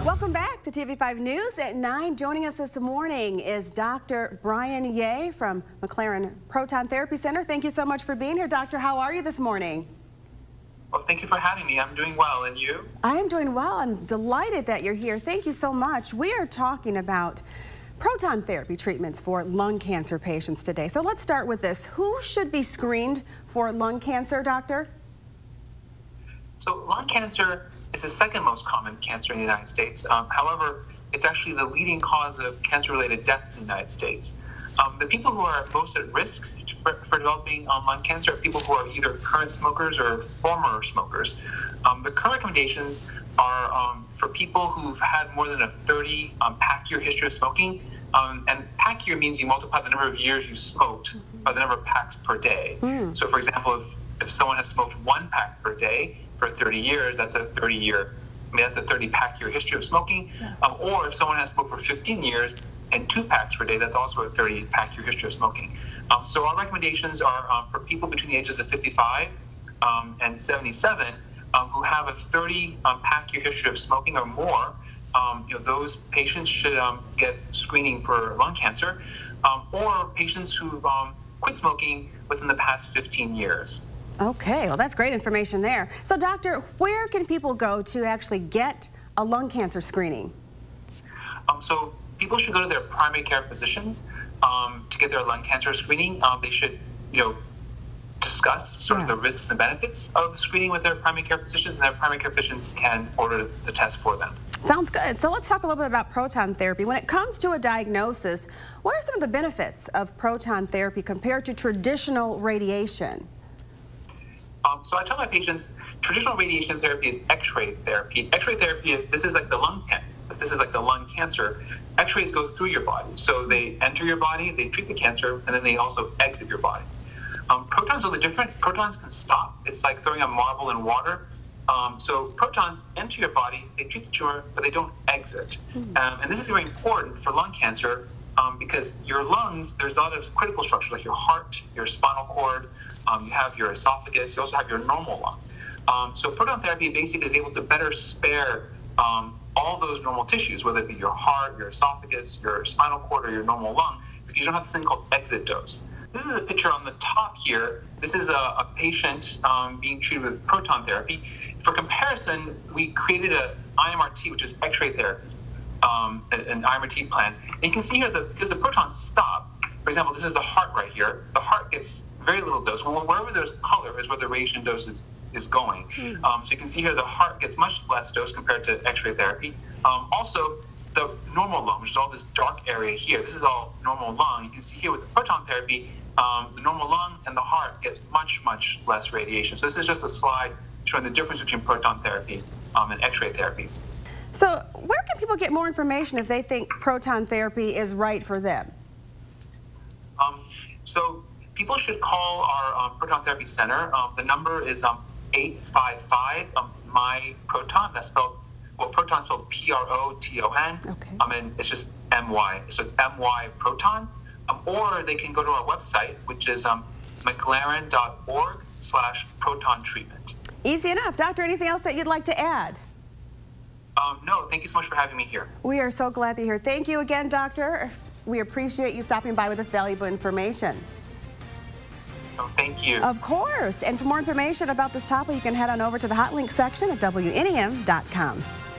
Welcome back to TV5 News at 9. Joining us this morning is Dr. Brian Yeh from McLaren Proton Therapy Center. Thank you so much for being here, Doctor. How are you this morning? Well, thank you for having me. I'm doing well, and you? I am doing well. I'm delighted that you're here. Thank you so much. We are talking about proton therapy treatments for lung cancer patients today. So let's start with this. Who should be screened for lung cancer, doctor? So lung cancer is the second most common cancer in the United States. However, it's actually the leading cause of cancer-related deaths in the United States. The people who are most at risk for developing lung cancer are people who are either current smokers or former smokers. The current recommendations are for people who've had more than a 30 pack year history of smoking. And pack year means you multiply the number of years you smoked by the number of packs per day. So for example, if someone has smoked 1 pack per day for 30 years, that's a 30 pack year history of smoking. Or if someone has smoked for 15 years and 2 packs per day, that's also a 30 pack year history of smoking. So our recommendations are for people between the ages of 55 and 77 who have a 30 pack year history of smoking or more. Those patients should get screening for lung cancer, or patients who've quit smoking within the past 15 years. Okay, well, that's great information there. So, doctor, where can people go to actually get a lung cancer screening? So people should go to their primary care physicians to get their lung cancer screening. They should, discuss sort of the risks and benefits of screening with their primary care physicians, and their primary care physicians can order the test for them. Sounds good. So let's talk a little bit about proton therapy. When it comes to a diagnosis, what are some of the benefits of proton therapy compared to traditional radiation? So I tell my patients, traditional radiation therapy is X-ray therapy. X-ray therapy, if this is like the lung cancer, X-rays go through your body. So they enter your body, they treat the cancer, and then they also exit your body. Protons are a little different. Protons can stop. It's like throwing a marble in water. So protons enter your body, they treat the tumor, but they don't exit. And this is very important for lung cancer because your lungs, there's a lot of critical structures like your heart, your spinal cord, you have your esophagus, you also have your normal lung. So proton therapy basically is able to better spare all those normal tissues, whether it be your heart, your esophagus, your spinal cord, or your normal lung, because you don't have this thing called exit dose. This is a picture on the top here. This is a patient being treated with proton therapy. For comparison, we created an IMRT, which is X-ray therapy, an IMRT plan. And you can see here that because the protons stop, for example, this is the heart right here. The heart gets very little dose. Well, wherever there's color is where the radiation dose is going. So you can see here the heart gets much less dose compared to X-ray therapy. Also, the normal lung, which is all this dark area here, this is all normal lung. You can see here with the proton therapy, the normal lung and the heart get much, much less radiation. So this is just a slide showing the difference between proton therapy and X-ray therapy. So where can people get more information if they think proton therapy is right for them? So people should call our proton therapy center. The number is 855 MyProton. That's spelled, well, proton spelled P-R-O-T-O-N. Okay. And it's just M-Y. So it's M-Y Proton. Or they can go to our website, which is mclaren.org/proton treatment. Easy enough. Doctor, anything else that you'd like to add? No, thank you so much for having me here. We are so glad that you're here. Thank you again, doctor. We appreciate you stopping by with this valuable information. Oh, thank you. Of course. And for more information about this topic, you can head on over to the Hot Link section at WNEM.com.